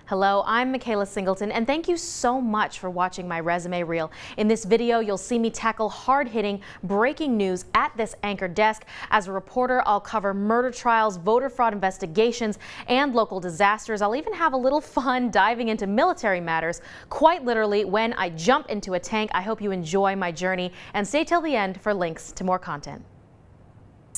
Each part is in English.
Hello, I'm Mikhaela Singleton, and thank you so much for watching my resume reel. In this video, you'll see me tackle hard-hitting, breaking news at this anchor desk. As a reporter, I'll cover murder trials, voter fraud investigations, and local disasters. I'll even have a little fun diving into military matters, quite literally when I jump into a tank. I hope you enjoy my journey, and stay till the end for links to more content.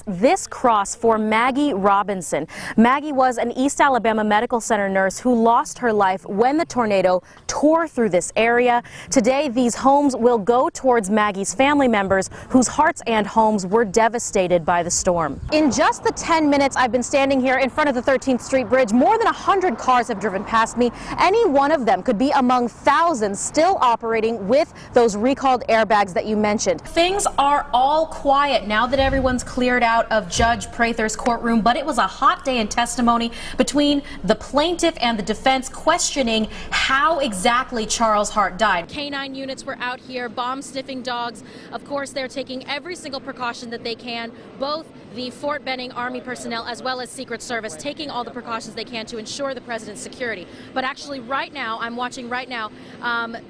This cross for Maggie Robinson. Maggie was an East Alabama Medical Center nurse who lost her life when the tornado tore through this area. Today, these homes will go towards Maggie's family members whose hearts and homes were devastated by the storm. In just the 10 minutes I've been standing here in front of the 13th Street Bridge, more than 100 cars have driven past me. Any one of them could be among thousands still operating with those recalled airbags that you mentioned. Things are all quiet now that everyone's cleared out of Judge Prather's courtroom, but it was a hot day in testimony between the plaintiff and the defense questioning how exactly Charles Hart died. Canine units were out here, bomb-sniffing dogs. Of course, they're taking every single precaution that they can, both the Fort Benning Army personnel as well as Secret Service, taking all the precautions they can to ensure the president's security. But actually right now, I'm watching right now,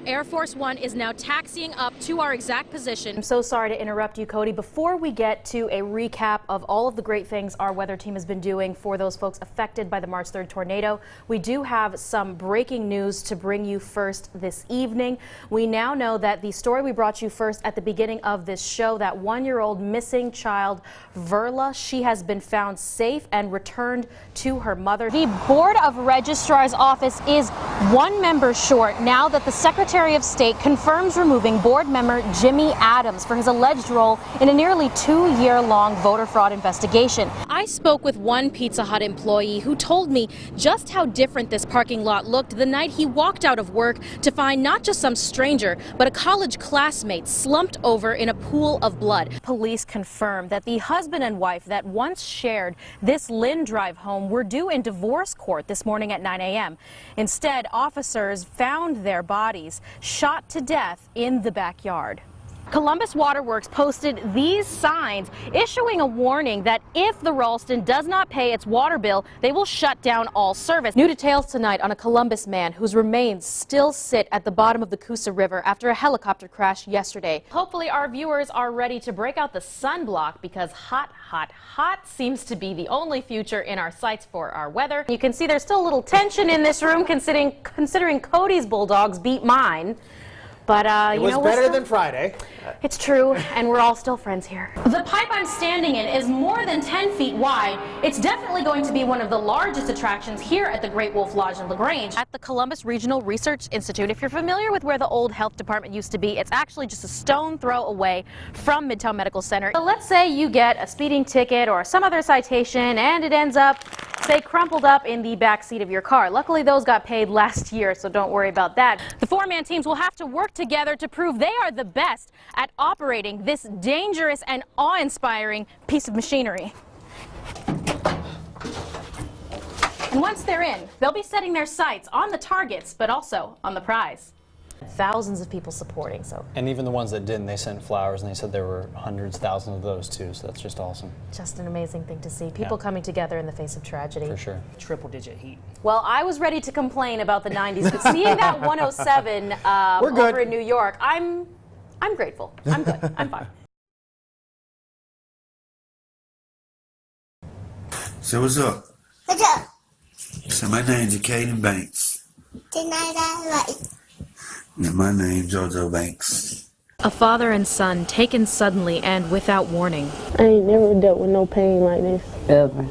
Air Force One is now taxiing up to our exact position. I'm so sorry to interrupt you, Cody. Before we get to a recap of all of the great things our weather team has been doing for those folks affected by the March 3rd tornado, we do have some breaking news to bring you first this evening. We now know that the story we brought you first at the beginning of this show, that one-year-old missing child, Verla, she has been found safe and returned to her mother. The Board of Registrar's office is one member short now that the Secretary of State confirms removing board member Jimmy Adams for his alleged role in a nearly 2-year-long voter fraud investigation. I spoke with one Pizza Hut employee who told me just how different this parking lot looked the night he walked out of work to find not just some stranger, but a college classmate slumped over in a pool of blood. Police confirmed that the husband and wife that once shared this Lynn Drive home were due in divorce court this morning at 9 a.m. Instead, officers found their bodies shot to death in the backyard. Columbus Waterworks posted these signs issuing a warning that if the Ralston does not pay its water bill, they will shut down all service. New details tonight on a Columbus man whose remains still sit at the bottom of the Coosa River after a helicopter crash yesterday. Hopefully our viewers are ready to break out the sunblock because hot, hot, hot seems to be the only future in our sights for our weather. You can see there's still a little tension in this room considering Cody's Bulldogs beat mine. But, it was better than Friday. It's true, and we're all still friends here. The pipe I'm standing in is more than 10 feet wide. It's definitely going to be one of the largest attractions here at the Great Wolf Lodge in LaGrange. At the Columbus Regional Research Institute, if you're familiar with where the old health department used to be, it's actually just a stone throw away from Midtown Medical Center. So let's say you get a speeding ticket or some other citation, and it ends up, say, crumpled up in the back seat of your car. Luckily, those got paid last year, so don't worry about that. The four-man teams will have to work together to prove they are the best at operating this dangerous and awe-inspiring piece of machinery. And once they're in, they'll be setting their sights on the targets, but also on the prize. Thousands of people supporting, so. And even the ones that didn't, they sent flowers, and they said there were hundreds, thousands of those too, so that's just awesome. Just an amazing thing to see. People coming together in the face of tragedy. For sure. Triple-digit heat. Well, I was ready to complain about the 90s, but seeing that 107 over in New York, I'm grateful. I'm good. I'm fine. So what's up? What's up? So my name's Caden Banks. Right. And my name's JoJo Banks. A father and son taken suddenly and without warning. I ain't never dealt with no pain like this. Ever.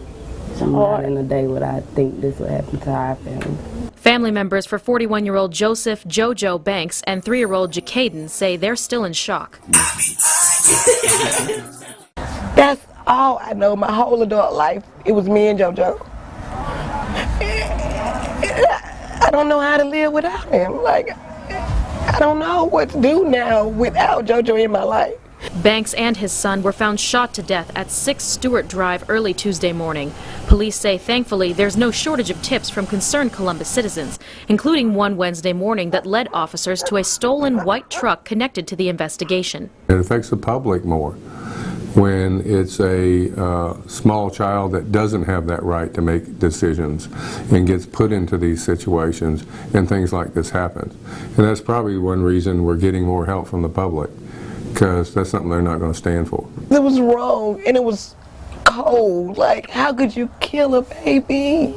So not in a day would I think this would happen to our family. Family members for 41-year-old Joseph JoJo Banks and 3-year-old Jacaden say they're still in shock. That's all I know my whole adult life. It was me and JoJo. I don't know how to live without him. Like, I don't know what to do now without JoJo in my life. Banks and his son were found shot to death at 6 Stewart Drive early Tuesday morning. Police say thankfully there's no shortage of tips from concerned Columbus citizens, including one Wednesday morning that led officers to a stolen white truck connected to the investigation. It affects the public more. when it's a small child that doesn't have that right to make decisions and gets put into these situations and things like this happen. And that's probably one reason we're getting more help from the public, because that's something they're not going to stand for. It was wrong, and it was cold. Like, how could you kill a baby?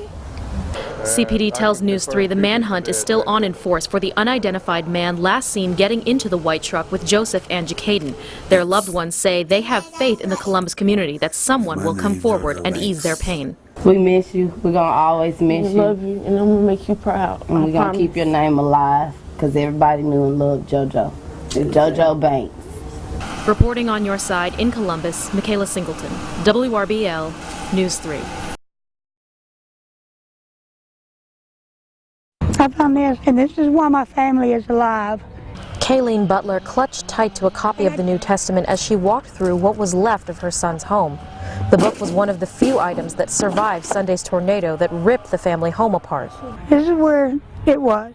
CPD tells News 3 the manhunt is still on in force for the unidentified man last seen getting into the white truck with Joseph and Jacaden. Their loved ones say they have faith in the Columbus community that someone will come forward and ease their pain. We miss you. We're going to always miss you. Love you, and I'm going to make you proud. And we're going to keep your name alive, because everybody knew and loved JoJo. It's JoJo Banks. Reporting on your side in Columbus, Mikhaela Singleton, WRBL, News 3. I found this, and this is why my family is alive. Kayleen Butler clutched tight to a copy of the New Testament as she walked through what was left of her son's home. The book was one of the few items that survived Sunday's tornado that ripped the family home apart. This is where it was.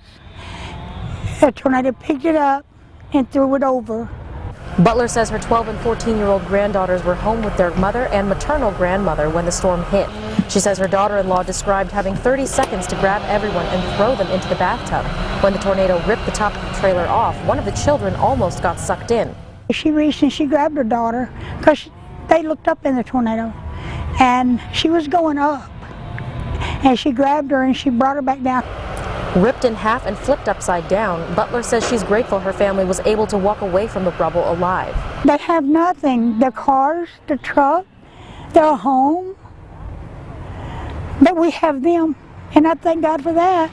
A tornado picked it up and threw it over. Butler says her 12 and 14-year-old granddaughters were home with their mother and maternal grandmother when the storm hit. She says her daughter-in-law described having 30 seconds to grab everyone and throw them into the bathtub. When the tornado ripped the top of the trailer off, one of the children almost got sucked in. She reached and she grabbed her daughter because they looked up in the tornado, and she was going up. And she grabbed her and she brought her back down. Ripped in half and flipped upside down, Butler says she's grateful her family was able to walk away from the rubble alive. They have nothing. Their cars, the truck, their home. But we have them, and I thank God for that.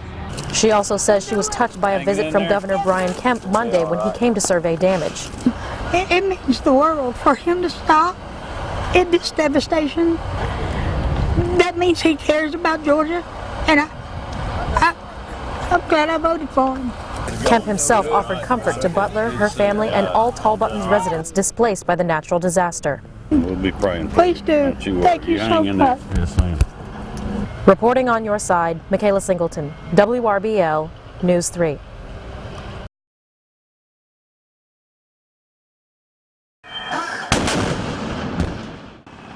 She also says she was touched by a visit from Governor Brian Kemp Monday when he came to survey damage. It means the world for him to stop in this devastation. That means he cares about Georgia, and I'm glad I voted for him. Kemp himself offered comfort to Butler, her family, and all Tall Buttons residents displaced by the natural disaster. We'll be praying for Please do. Thank you so much. Reporting on your side, Mikhaela Singleton, WRBL, News 3.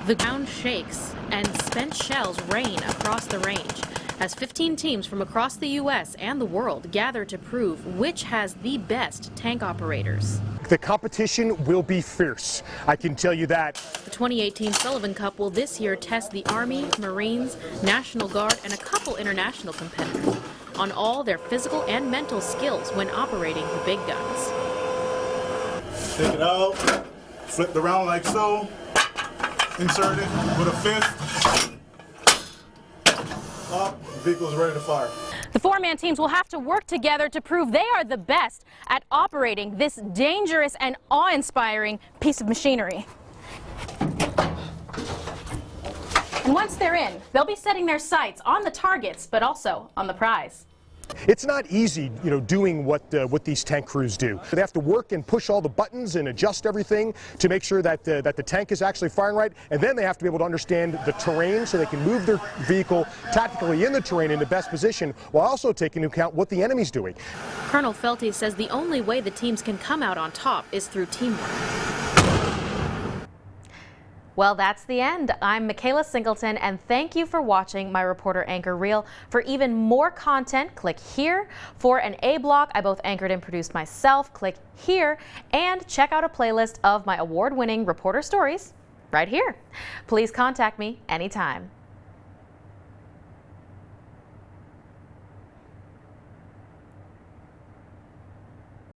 The ground shakes and spent shells rain across the range as 15 teams from across the U.S. and the world gather to prove which has the best tank operators. The competition will be fierce, I can tell you that. The 2018 Sullivan Cup will this year test the Army, Marines, National Guard, and a couple international competitors on all their physical and mental skills when operating the big guns. Take it out, flip it around like so, insert it with a fist. Up, the vehicle's ready to fire. The four-man teams will have to work together to prove they are the best at operating this dangerous and awe-inspiring piece of machinery. And once they're in, they'll be setting their sights on the targets, but also on the prize. It's not easy, doing what these tank crews do. They have to work and push all the buttons and adjust everything to make sure that the tank is actually firing right, and then they have to be able to understand the terrain so they can move their vehicle tactically in the terrain in the best position while also taking into account what the enemy's doing. Colonel Felty says the only way the teams can come out on top is through teamwork. Well, that's the end. I'm Mikhaela Singleton, and thank you for watching my Reporter Anchor Reel. For even more content, click here. For an A block I both anchored and produced myself, click here, and check out a playlist of my award-winning reporter stories right here. Please contact me anytime.